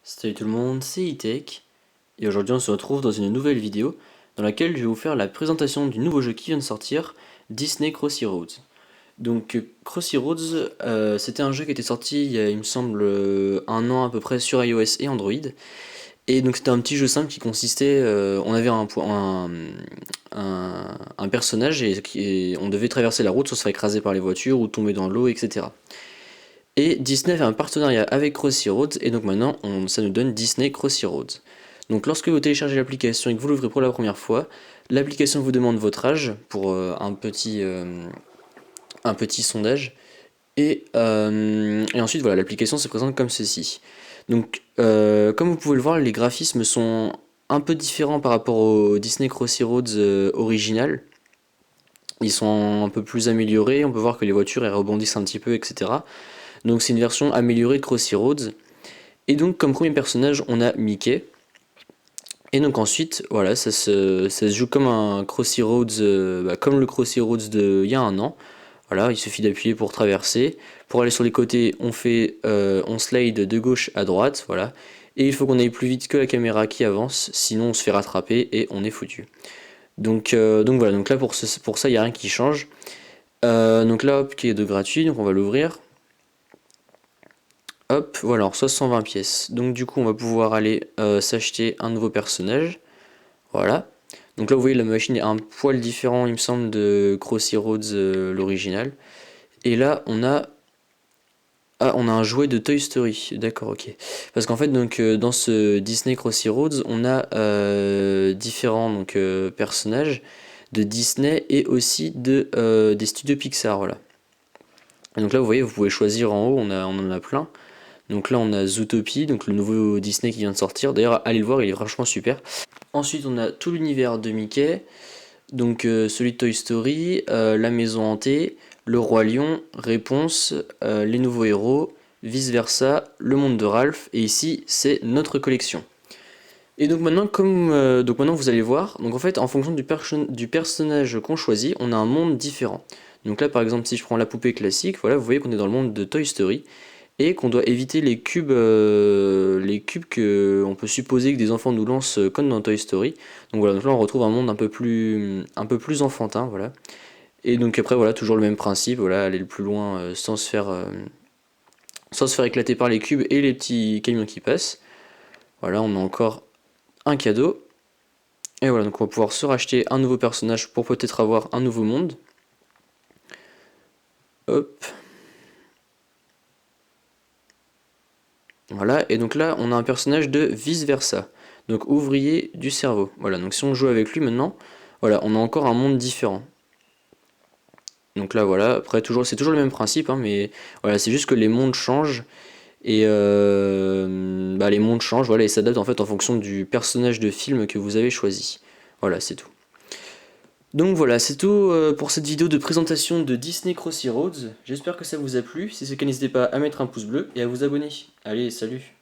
Salut tout le monde, c'est E-Tech et aujourd'hui on se retrouve dans une nouvelle vidéo dans laquelle je vais vous faire la présentation du nouveau jeu qui vient de sortir, Disney Crossy Roads. Donc Crossy Roads, c'était un jeu qui était sorti il y a il me semble un an à peu près sur iOS et Android. Et donc c'était un petit jeu simple qui consistait, on avait un personnage et on devait traverser la route sans se faire écraser par les voitures ou tomber dans l'eau, etc. Et Disney avait un partenariat avec Crossy Roads et donc maintenant ça nous donne Disney Crossy Roads. Donc lorsque vous téléchargez l'application et que vous l'ouvrez pour la première fois, l'application vous demande votre âge pour un petit sondage. Et ensuite voilà, l'application se présente comme ceci. Donc comme vous pouvez le voir, les graphismes sont un peu différents par rapport au Disney Crossy Roads original. Ils sont un peu plus améliorés, on peut voir que les voitures elles rebondissent un petit peu, etc. Donc c'est une version améliorée de Crossy Roads. Et donc comme premier personnage on a Mickey. Et donc ensuite voilà ça se joue comme un Crossy Roads, comme le Crossy Roads de il y a un an. Voilà, il suffit d'appuyer pour traverser. Pour aller sur les côtés on slide de gauche à droite, voilà. Et il faut qu'on aille plus vite que la caméra qui avance, sinon on se fait rattraper et on est foutu. Donc voilà, donc là pour ça il n'y a rien qui change. Donc là hop qui est de gratuit, donc on va l'ouvrir. Hop, voilà, alors ça 120 pièces. Donc du coup on va pouvoir aller s'acheter un nouveau personnage. Voilà. Donc là vous voyez la machine est un poil différent il me semble de Crossy Roads l'original. Et là on a un jouet de Toy Story. D'accord, ok. Parce qu'en fait donc dans ce Disney Crossy Roads on a différents personnages de Disney et aussi des studios Pixar. Voilà. Et donc là vous voyez vous pouvez choisir en haut, on en a plein. Donc là on a Zootopie, donc le nouveau Disney qui vient de sortir. D'ailleurs allez le voir, il est franchement super. Ensuite on a tout l'univers de Mickey, donc celui de Toy Story, la maison hantée, le roi lion, Réponse, les nouveaux héros, vice versa, le monde de Ralph, et ici c'est notre collection. Et donc maintenant, donc maintenant vous allez voir, donc en fait en fonction du personnage qu'on choisit, on a un monde différent. Donc là par exemple si je prends la poupée classique, voilà vous voyez qu'on est dans le monde de Toy Story et qu'on doit éviter les cubes que on peut supposer que des enfants nous lancent comme dans Toy Story. Donc voilà, donc là on retrouve un monde un peu plus enfantin, voilà. Et donc après voilà, toujours le même principe, voilà, aller le plus loin sans se faire éclater par les cubes et les petits camions qui passent. Voilà, on a encore un cadeau. Et voilà, donc on va pouvoir se racheter un nouveau personnage pour peut-être avoir un nouveau monde. Hop. Voilà, et donc là on a un personnage de vice versa, donc ouvrier du cerveau. Voilà, donc si on joue avec lui maintenant, voilà, on a encore un monde différent. Donc là voilà, après c'est toujours le même principe, hein, mais voilà, c'est juste que les mondes changent, et les mondes changent, voilà, et s'adaptent en fait en fonction du personnage de film que vous avez choisi. Voilà, c'est tout. Donc voilà, c'est tout pour cette vidéo de présentation de Disney Crossy Roads. J'espère que ça vous a plu. Si c'est le cas, n'hésitez pas à mettre un pouce bleu et à vous abonner. Allez, salut!